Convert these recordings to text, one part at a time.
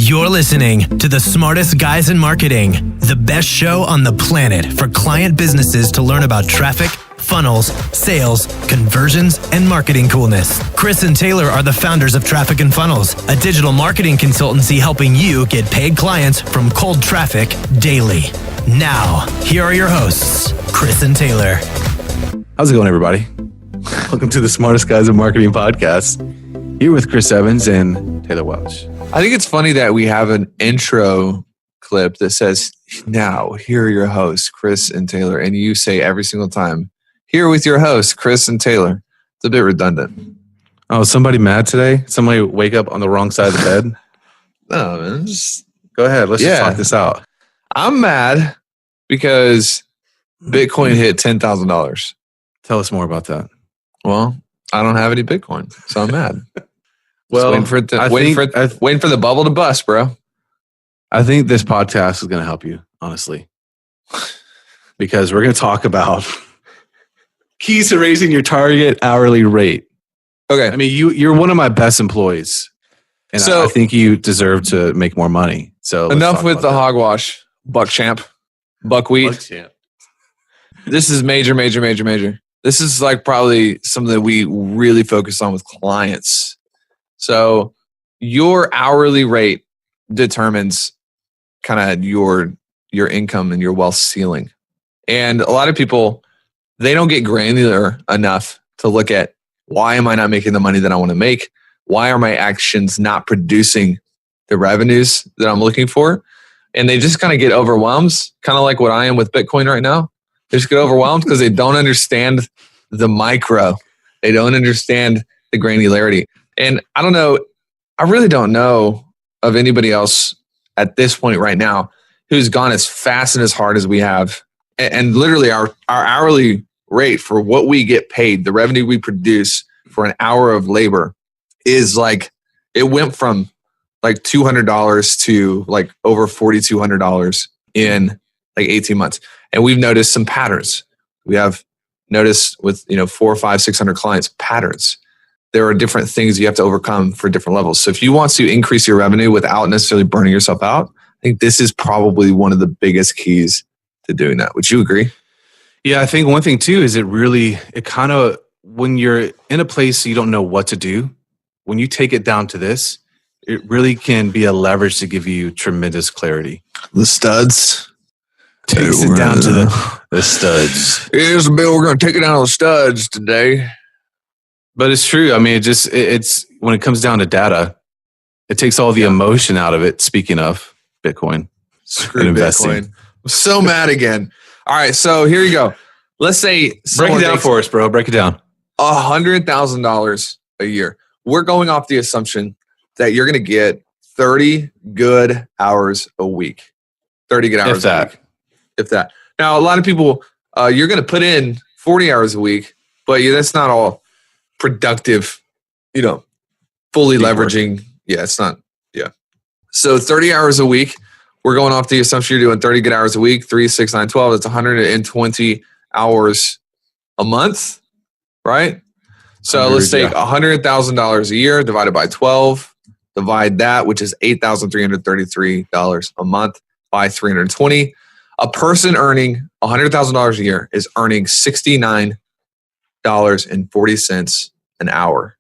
You're listening to the smartest guys in marketing, the best show on the planet for client businesses to learn about traffic, funnels, sales, conversions, and marketing coolness. Chris and Taylor are the founders of Traffic and Funnels, a digital marketing consultancy helping you get paid clients from cold traffic daily. Now, here are your hosts, Chris and Taylor. How's it going, everybody? Welcome to the Smartest Guys in Marketing podcast. Here with Chris Evans and Taylor Welch. I think it's funny that we have an intro clip that says, now, here are your hosts, Chris and Taylor. And you say every single time, here with your hosts, Chris and Taylor. It's a bit redundant. Oh, somebody mad today? Somebody wake up on the wrong side of the bed? No, man. Just Go ahead. Let's just talk this out. I'm mad because Bitcoin hit $10,000. Tell us more about that. Well, I don't have any Bitcoin, so I'm mad. Well, waiting for the bubble to bust, bro. I think this podcast is going to help you, honestly, because we're going to talk about keys to raising your target hourly rate. Okay. I mean, you're one of my best employees, and I think you deserve to make more money. So enough with the hogwash, buckwheat. This is major. This is like probably something that we really focus on with clients. So your hourly rate determines kind of your income and your wealth ceiling. And a lot of people, they don't get granular enough to look at, why am I not making the money that I want to make? Why are my actions not producing the revenues that I'm looking for? And they just kind of get overwhelmed, kind of like what I am with Bitcoin right now. They just get overwhelmed because they don't understand the micro. They don't understand the granularity. And I don't know, I really don't know of anybody else at this point right now who's gone as fast and as hard as we have. And literally our hourly rate for what we get paid, the revenue we produce for an hour of labor is like, it went from like $200 to like over $4,200 in like 18 months. And we've noticed some patterns. We have noticed with 400, 500, 600 clients patterns. There are different things you have to overcome for different levels. So if you want to increase your revenue without necessarily burning yourself out, I think this is probably one of the biggest keys to doing that. Would you agree? Yeah, I think one thing too is it kind of, when you're in a place you don't know what to do, when you take it down to this, it really can be a leverage to give you tremendous clarity. The studs. Takes it down to the studs. Here's the bill. We're going to take it down to the studs today. But it's true. I mean, it's when it comes down to data, it takes all the emotion out of it. Speaking of Bitcoin, screw investing. Bitcoin. I'm so mad again. All right, so here you go. Let's say break it down for us, bro. Break it down. $100,000 a year. We're going off the assumption that you're going to get 30 good hours a week. 30 good hours a week. If that. Now, a lot of people, you're going to put in 40 hours a week, but that's not all productive, fully leveraging. Yeah, it's not. Yeah. So 30 hours a week, we're going off the assumption you're doing 30 good hours a week, 3, 6, 9, 12. That's 120 hours a month, right? So let's take $100,000 a year divided by 12, divide that, which is $8,333 a month, by 320. A person earning $100,000 a year is earning $69.40 an hour.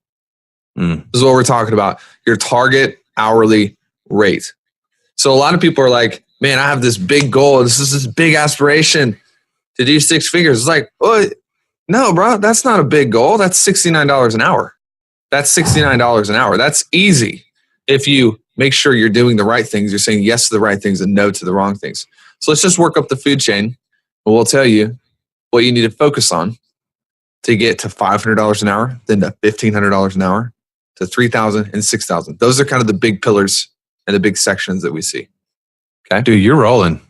This is what we're talking about. Your target hourly rate. So a lot of people are like, man, I have this big goal. This is this big aspiration to do 6 figures. It's like, oh, no, bro, that's not a big goal. That's $69 an hour. That's $69 an hour. That's easy. If you make sure you're doing the right things, you're saying yes to the right things and no to the wrong things. So let's just work up the food chain, and we'll tell you what you need to focus on to get to $500 an hour, then to $1,500 an hour, to $3,000 and $6,000. Those are kind of the big pillars and the big sections that we see. Okay, dude, you're rolling.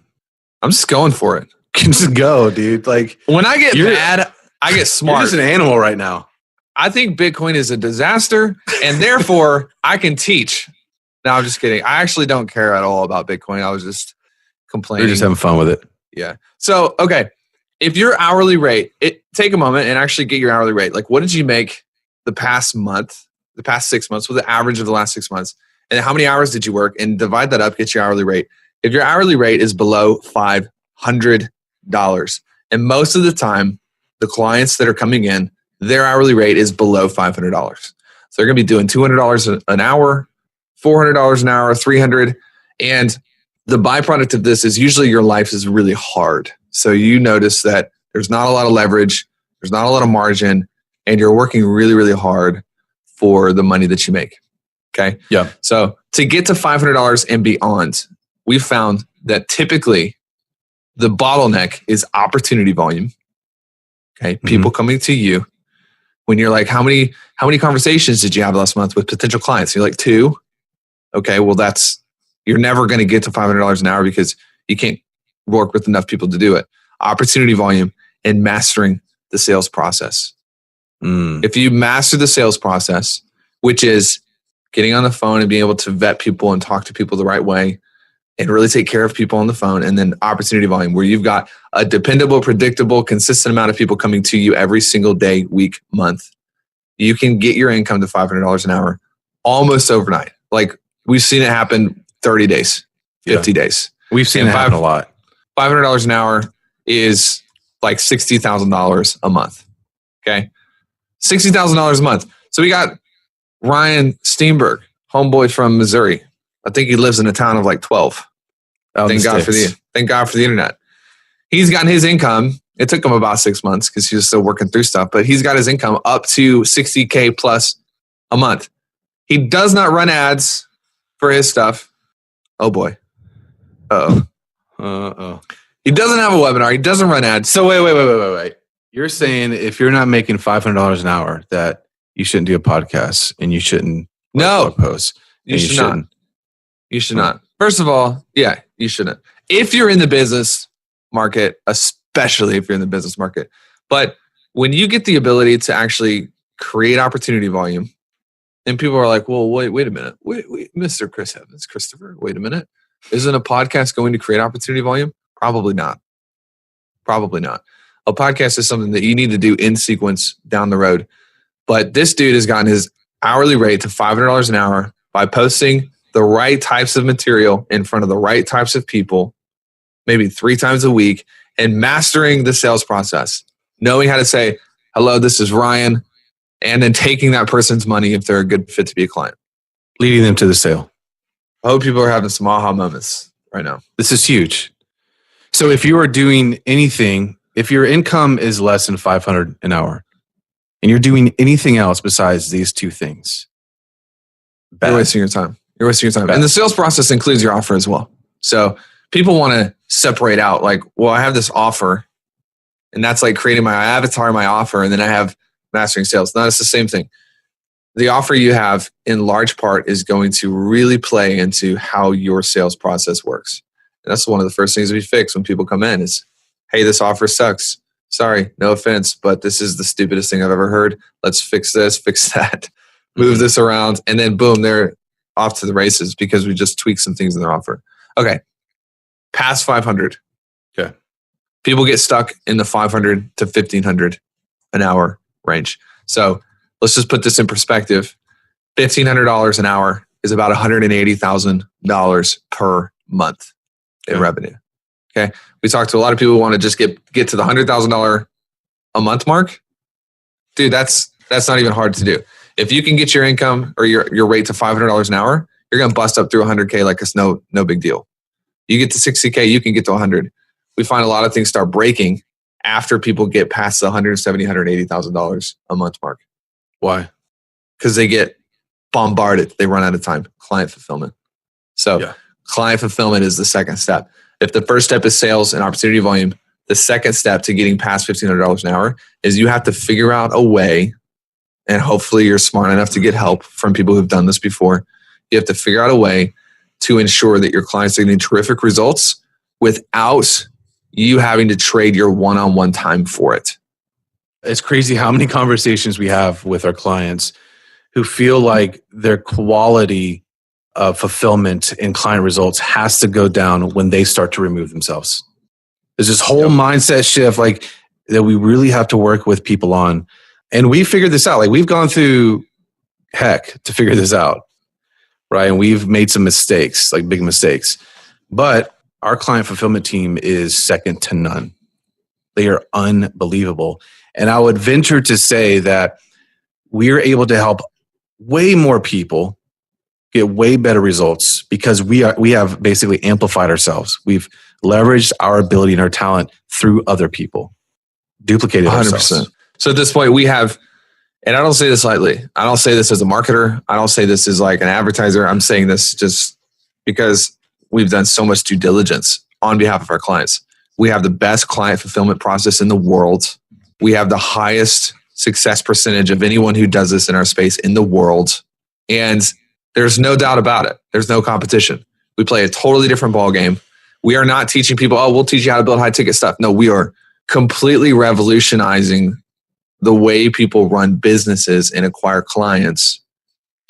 I'm just going for it. Just go, dude. Like when I get mad, I get smart. You're just an animal right now. I think Bitcoin is a disaster, and therefore I can teach. No, I'm just kidding. I actually don't care at all about Bitcoin. I was just complaining. You're just having fun with it. Yeah. So, okay. If your hourly rate, take a moment and actually get your hourly rate. Like, what did you make the past month, the past 6 months, with the average of the last 6 months? and how many hours did you work, and divide that up, get your hourly rate. If your hourly rate is below $500, and most of the time, the clients that are coming in, their hourly rate is below $500. So they're going to be doing $200 an hour, $400 an hour, $300. And the byproduct of this is usually your life is really hard. So you notice that there's not a lot of leverage, there's not a lot of margin, and you're working really, really hard for the money that you make. Okay. Yeah. So to get to $500 and beyond, we've found that typically the bottleneck is opportunity volume. Okay. People coming to you when you're like, how many conversations did you have last month with potential clients? You're like 2. Okay. Well, you're never going to get to $500 an hour because you can't work with enough people to do it. Opportunity volume and mastering the sales process. If you master the sales process, which is getting on the phone and being able to vet people and talk to people the right way and really take care of people on the phone, and then opportunity volume, where you've got a dependable, predictable, consistent amount of people coming to you every single day, week, month, you can get your income to $500 an hour almost overnight. Like we've seen it happen 30 days, 50 days. We've seen it happen a lot. $500 an hour is like $60,000 a month. Okay. $60,000 a month. So we got Ryan Steenberg, homeboy from Missouri. I think he lives in a town of like 12. Thank God for the internet. He's gotten his income. It took him about 6 months because he was still working through stuff, but he's got his income up to $60K plus a month. He does not run ads for his stuff. Oh boy. Uh-oh. He doesn't have a webinar. He doesn't run ads. So wait. You're saying if you're not making $500 an hour that you shouldn't do a podcast and you shouldn't blog posts. You should not. You should not. First of all, yeah, you shouldn't. If you're in the business market, especially if you're in the business market. But when you get the ability to actually create opportunity volume, and people are like, well, wait a minute. Wait, Mr. Chris Evans, Christopher, wait a minute. Isn't a podcast going to create opportunity volume? Probably not. A podcast is something that you need to do in sequence down the road. But this dude has gotten his hourly rate to $500 an hour by posting the right types of material in front of the right types of people, maybe 3 times a week, and mastering the sales process. Knowing how to say, hello, this is Ryan, and then taking that person's money if they're a good fit to be a client. Leading them to the sale. I hope people are having some aha moments right now. This is huge. So if you are doing anything, if your income is less than $500 an hour, and you're doing anything else besides these 2 things, you're wasting your time. Bad. And the sales process includes your offer as well. So people want to separate out like, well, I have this offer, and that's like creating my avatar, my offer, and then I have mastering sales. No, it's the same thing. The offer you have in large part is going to really play into how your sales process works. And that's one of the first things we fix when people come in is, hey, this offer sucks. Sorry, no offense, but this is the stupidest thing I've ever heard. Let's fix this, fix that, move this around, and then boom, they're off to the races because we just tweaked some things in their offer. Okay, past 500. Okay, people get stuck in the 500 to 1,500 an hour range. So let's just put this in perspective. $1,500 an hour is about $180,000 per month in revenue. Okay. We talked to a lot of people who want to just get to the $100,000 a month mark. Dude, that's not even hard to do. If you can get your income or your rate to $500 an hour, you're going to bust up through 100K like it's no big deal. You get to 60K, you can get to 100. We find a lot of things start breaking after people get past the $170,000, $180,000 a month mark. Why? Because they get bombarded. They run out of time. Client fulfillment. So client fulfillment is the second step. If the first step is sales and opportunity volume, the second step to getting past $1,500 an hour is you have to figure out a way, and hopefully you're smart enough to get help from people who've done this before. You have to figure out a way to ensure that your clients are getting terrific results without you having to trade your one-on-one time for it. It's crazy how many conversations we have with our clients who feel like their quality of fulfillment and client results has to go down when they start to remove themselves. There's this whole mindset shift like that we really have to work with people on. And we figured this out. Like we've gone through heck to figure this out. right? And we've made some mistakes, like big mistakes. But our client fulfillment team is second to none. They are unbelievable. And I would venture to say that we are able to help way more people get way better results because we have basically amplified ourselves. We've leveraged our ability and our talent through other people, duplicated 100%. Ourselves. So at this point we have, and I don't say this lightly, I don't say this as a marketer, I don't say this as like an advertiser, I'm saying this just because we've done so much due diligence on behalf of our clients. We have the best client fulfillment process in the world. We have the highest success percentage of anyone who does this in our space in the world. And there's no doubt about it. There's no competition. We play a totally different ball game. We are not teaching people, oh, we'll teach you how to build high ticket stuff. No, we are completely revolutionizing the way people run businesses and acquire clients.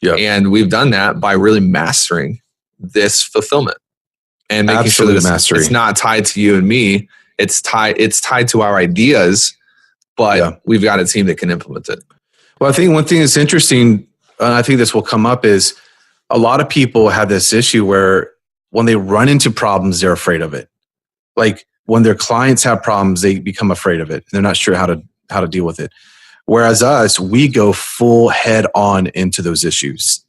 Yep. And we've done that by really mastering this fulfillment and making Absolute sure that it's not tied to you and me. It's tied to our ideas, but we've got a team that can implement it. Well, I think one thing that's interesting, and I think this will come up, is a lot of people have this issue where when they run into problems, they're afraid of it. Like when their clients have problems, they become afraid of it. They're not sure how to deal with it. Whereas us, we go full head on into those issues.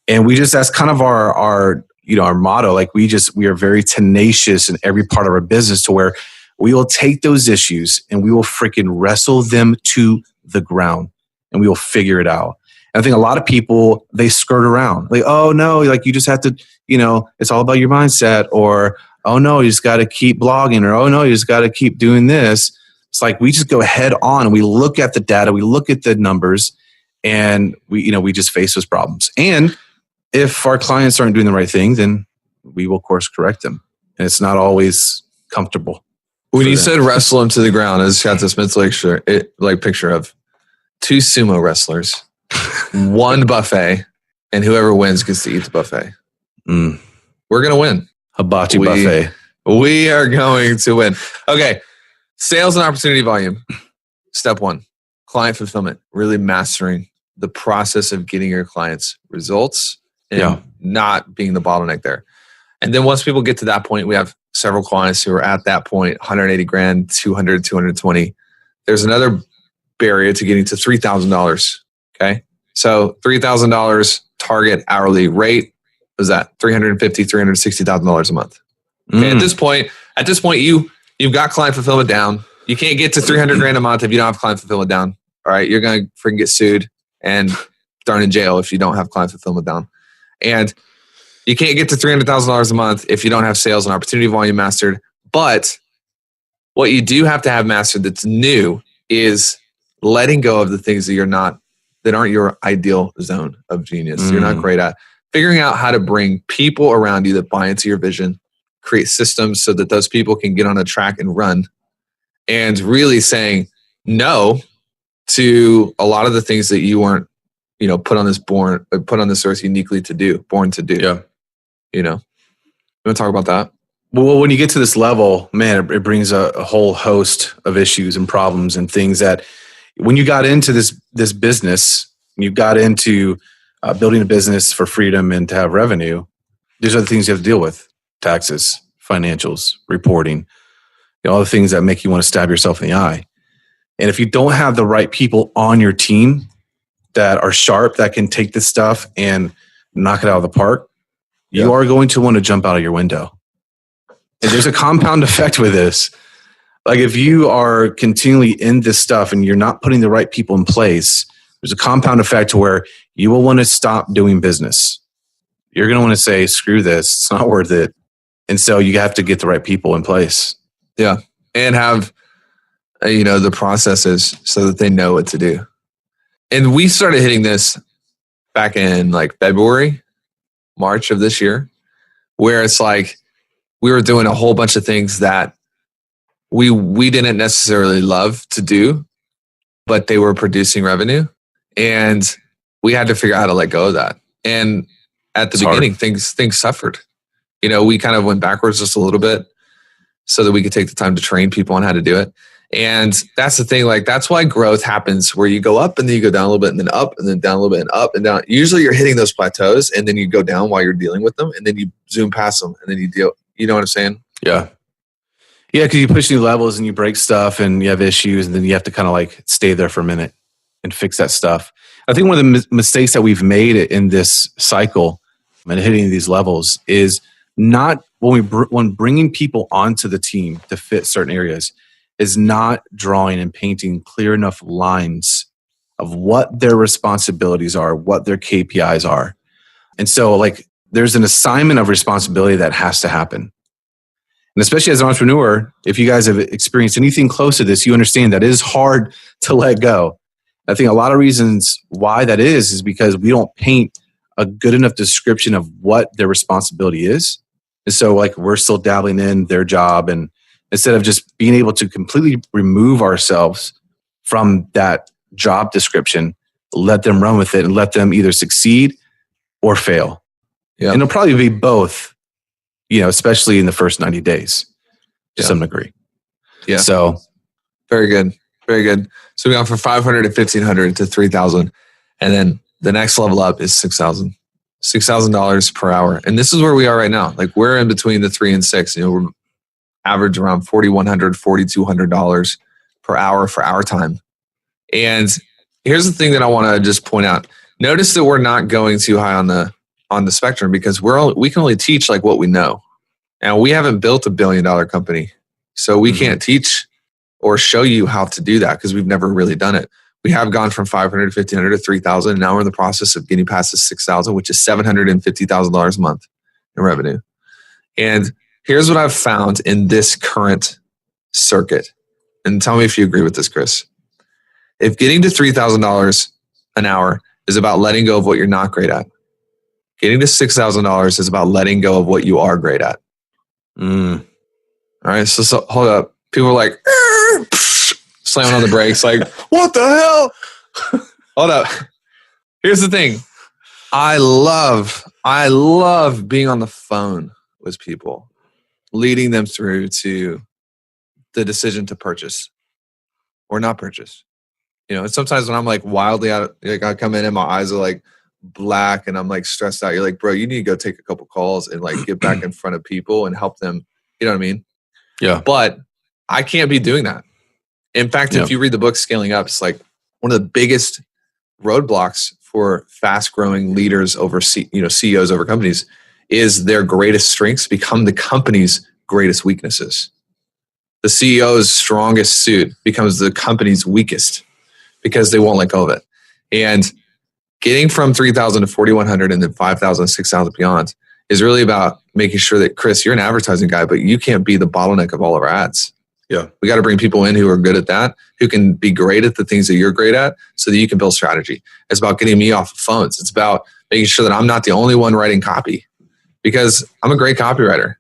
And that's kind of our motto. Like we are very tenacious in every part of our business to where we will take those issues and we will freaking wrestle them to the ground and we will figure it out. And I think a lot of people, they skirt around like, oh no, like you just have to, it's all about your mindset, or, oh no, you just got to keep blogging, or, oh no, you just got to keep doing this. It's like, we just go head on and we look at the data, we look at the numbers, and we just face those problems. And if our clients aren't doing the right thing, then we will course correct them. And it's not always comfortable. When you said wrestle them to the ground, I just got this mental picture of two sumo wrestlers, one buffet, and whoever wins gets to eat the buffet. We're going to win. Hibachi buffet. We are going to win. Okay. Sales and opportunity volume. Step one, client fulfillment, really mastering the process of getting your clients results and not being the bottleneck there. And then once people get to that point, we have several clients who are at that point, 180 grand, 200, 220. There's another barrier to getting to $3,000. Okay. So $3,000 target hourly rate is that $350,000, $360,000 a month. Okay. At this point, you've got client fulfillment down. You can't get to 300 grand a month if you don't have client fulfillment down. All right. You're going to freaking get sued and thrown in jail if you don't have client fulfillment down. And you can't get to $300,000 a month if you don't have sales and opportunity volume mastered. But what you do have to have mastered that's new is letting go of the things that aren't your ideal zone of genius. You're not great at figuring out how to bring people around you that buy into your vision, create systems so that those people can get on a track and run, and really saying no to a lot of the things that you weren't, put on this earth uniquely to do, born to do. Yeah. You want to talk about that? Well, when you get to this level, man, it brings a whole host of issues and problems and things that when you got into this business, you got into building a business for freedom and to have revenue, these are the things you have to deal with: taxes, financials, reporting, all the things that make you want to stab yourself in the eye. And if you don't have the right people on your team that are sharp, that can take this stuff and knock it out of the park, you are going to want to jump out of your window. And there's a compound effect with this. Like if you are continually in this stuff and you're not putting the right people in place, there's a compound effect to where you will want to stop doing business. You're going to want to say, screw this, it's not worth it. And so you have to get the right people in place. Yeah. And have, the processes so that they know what to do. And we started hitting this back in February, March of this year, where it's like we were doing a whole bunch of things that we didn't necessarily love to do, but they were producing revenue. And we had to figure out how to let go of that. And at the beginning, things suffered. We kind of went backwards just a little bit so that we could take the time to train people on how to do it. And that's the thing. Like, that's why growth happens where you go up and then you go down a little bit and then up and then down a little bit and up and down. Usually you're hitting those plateaus and then you go down while you're dealing with them and then you zoom past them and then you deal. You know what I'm saying? Yeah. Yeah. Cause you push new levels and you break stuff and you have issues and then you have to kind of like stay there for a minute and fix that stuff. I think one of the mistakes that we've made in this cycle and hitting these levels is not when bringing people onto the team to fit certain areas is not drawing and painting clear enough lines of what their responsibilities are, what their KPIs are. And so like there's an assignment of responsibility that has to happen. And especially as an entrepreneur, if you guys have experienced anything close to this, you understand that it is hard to let go. I think a lot of reasons why that is because we don't paint a good enough description of what their responsibility is. And so like we're still dabbling in their job, and instead of just being able to completely remove ourselves from that job description, let them run with it and let them either succeed or fail. Yeah. And it'll probably be both, especially in the first 90 days to some degree. Yeah. So very good. Very good. So we went from 500 to 1,500 to 3,000. And then the next level up is $6,000 per hour. And this is where we are right now. Like we're in between the 3 and 6. We're average around $4,100, $4,200 per hour for our time. And here's the thing that I want to just point out. Notice that we're not going too high on the spectrum because we can only teach like what we know. And we haven't built $1 billion company. So we can't teach or show you how to do that because we've never really done it. We have gone from 500 to 1,500 to 3,000. And now we're in the process of getting past the 6,000, which is $750,000 a month in revenue. And here's what I've found in this current circuit. And tell me if you agree with this, Chris. If getting to $3,000 an hour is about letting go of what you're not great at, getting to $6,000 is about letting go of what you are great at. All right. So hold up. People are like, slamming on the brakes, like, what the hell? Hold up. Here's the thing. I love being on the phone with people, leading them through to the decision to purchase or not purchase. And sometimes when I'm like wildly out, like I come in and my eyes are like black and I'm like stressed out. You're like, bro, you need to go take a couple calls and like get back in front of people and help them. You know what I mean? Yeah. But I can't be doing that. In fact, if you read the book Scaling Up, it's like one of the biggest roadblocks for fast growing leaders over, CEOs over companies is their greatest strengths become the company's greatest weaknesses. The CEO's strongest suit becomes the company's weakest because they won't let go of it. And getting from 3,000 to 4,100 and then 5,000, 6,000 beyond is really about making sure that, Chris, you're an advertising guy, but you can't be the bottleneck of all of our ads. Yeah. We got to bring people in who are good at that, who can be great at the things that you're great at so that you can build strategy. It's about getting me off of phones. It's about making sure that I'm not the only one writing copy because I'm a great copywriter,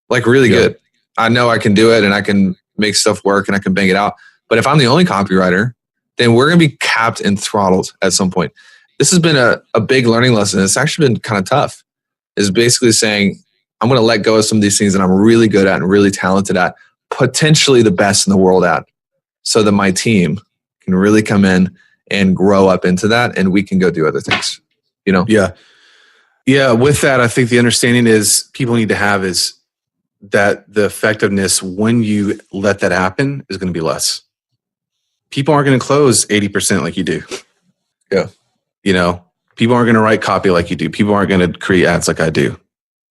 like really good. I know I can do it and I can make stuff work and I can bang it out. But if I'm the only copywriter, then we're going to be capped and throttled at some point. This has been a big learning lesson. It's actually been kind of tough. Is basically saying, I'm going to let go of some of these things that I'm really good at and really talented at, potentially the best in the world at, so that my team can really come in and grow up into that and we can go do other things, Yeah. Yeah. With that, I think the understanding is people need to have is that the effectiveness when you let that happen is going to be less. People aren't going to close 80% like you do. Yeah. People aren't going to write copy like you do. People aren't going to create ads like I do.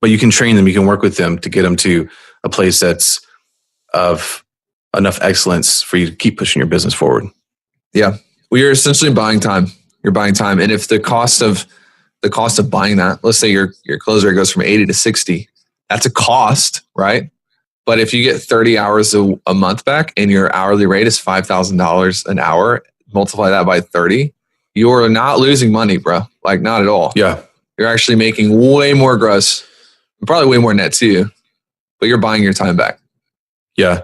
But you can train them. You can work with them to get them to a place that's of enough excellence for you to keep pushing your business forward. Yeah. Well, you're essentially buying time. You're buying time. And if the cost of buying that, let's say your close rate goes from 80 to 60, that's a cost, right? But if you get 30 hours a month back and your hourly rate is $5,000 an hour, multiply that by 30, you're not losing money, bro. Like not at all. Yeah. You're actually making way more gross, probably way more net too, but you're buying your time back. Yeah.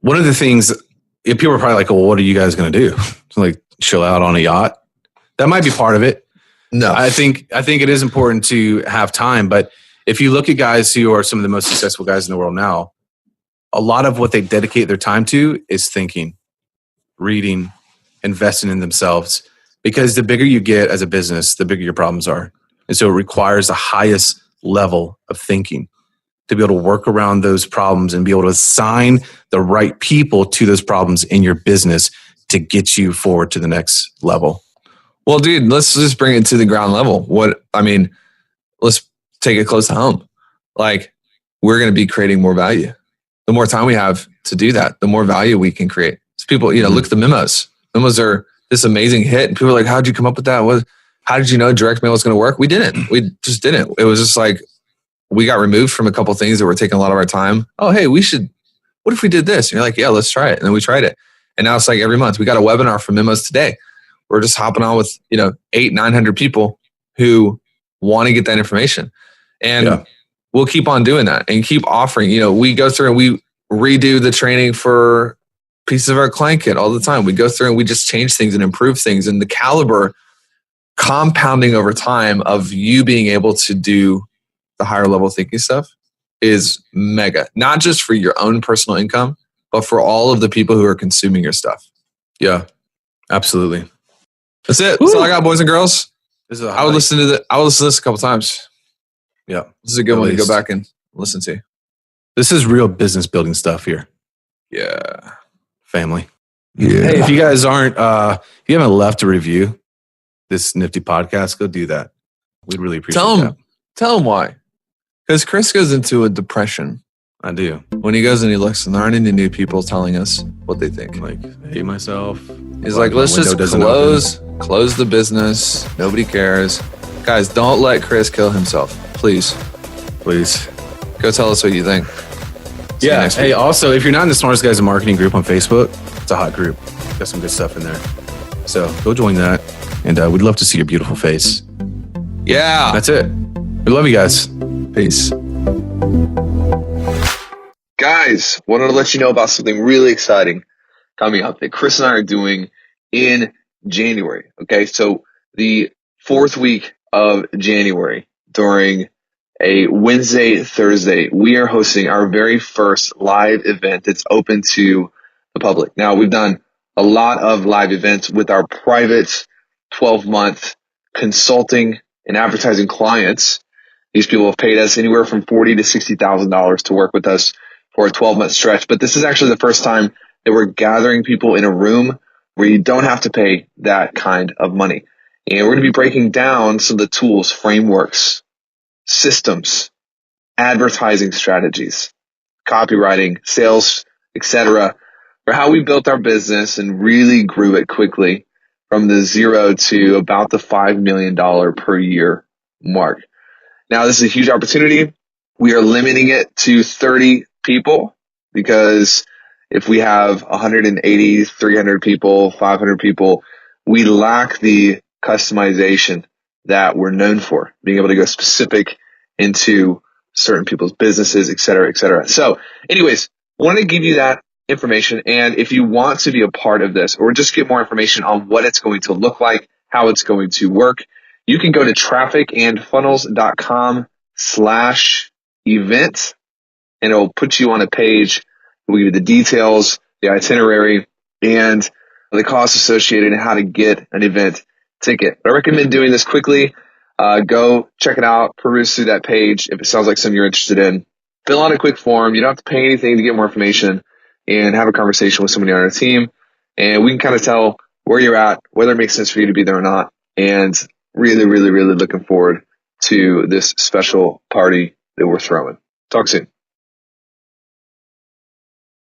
One of the things, people are probably like, well, what are you guys going to do? So like chill out on a yacht? That might be part of it. No, I think it is important to have time. But if you look at guys who are some of the most successful guys in the world now, a lot of what they dedicate their time to is thinking. reading, investing in themselves. Because the bigger you get as a business, the bigger your problems are. And so it requires the highest level of thinking to be able to work around those problems and be able to assign the right people to those problems in your business to get you forward to the next level. Well, dude, let's just bring it to the ground level. Let's take it close to home. Like, we're going to be creating more value. The more time we have to do that, the more value we can create. So people, look at the memos. Memos are this amazing hit. And people are like, how'd you come up with that? How did you know direct mail was going to work? We didn't. We just didn't. It was just like, we got removed from a couple of things that were taking a lot of our time. Oh, hey, what if we did this? And you're like, yeah, let's try it. And then we tried it. And now it's like every month. We got a webinar for memos today. We're just hopping on with, 800-900 people who want to get that information. And we'll keep on doing that and keep offering. We go through and we redo the training for pieces of our client kit all the time. We go through and we just change things and improve things. And the caliber compounding over time of you being able to do the higher level thinking stuff is mega. Not just for your own personal income, but for all of the people who are consuming your stuff. Yeah, absolutely. That's it. That's all I got, boys and girls. I would listen to this a couple times. Yeah. This is a good one to go back and listen to. This is real business building stuff here. Yeah. Family. Yeah. Hey, if you guys if you haven't left a review this nifty podcast, go do that. We'd really appreciate that. Tell them why. Because Chris goes into a depression. I do. When he goes and he looks and there aren't any new people telling us what they think. Like, I hate myself. He's like, let's just close the business. Nobody cares. Guys, don't let Chris kill himself. Please. Go tell us what you think. Yeah. Hey, also, if you're not in the Smartest Guys in Marketing group on Facebook, it's a hot group. Got some good stuff in there. So go join that. And we'd love to see your beautiful face. Yeah. That's it. We love you guys. Peace. Guys, wanted to let you know about something really exciting coming up that Chris and I are doing in January. Okay, so the 4th week of January, during a Wednesday, Thursday, we are hosting our very first live event that's open to the public. Now, we've done a lot of live events with our private 12-month consulting and advertising clients. These people have paid us anywhere from $40,000 to $60,000 to work with us for a 12-month stretch. But this is actually the first time that we're gathering people in a room where you don't have to pay that kind of money. And we're going to be breaking down some of the tools, frameworks, systems, advertising strategies, copywriting, sales, etc., for how we built our business and really grew it quickly from the 0 to about the $5 million per year mark. Now, this is a huge opportunity. We are limiting it to 30 people because if we have 180, 300 people, 500 people, we lack the customization that we're known for, being able to go specific into certain people's businesses, et cetera, et cetera. So anyways, I want to give you that information. And if you want to be a part of this or just get more information on what it's going to look like, how it's going to work, you can go to trafficandfunnels.com/event and it'll put you on a page. We'll give you the details, the itinerary, and the costs associated and how to get an event ticket. But I recommend doing this quickly. Go check it out, peruse through that page if it sounds like something you're interested in. Fill out a quick form. You don't have to pay anything to get more information, and have a conversation with somebody on our team. And we can kind of tell where you're at, whether it makes sense for you to be there or not. And really, really, really looking forward to this special party that we're throwing. Talk soon.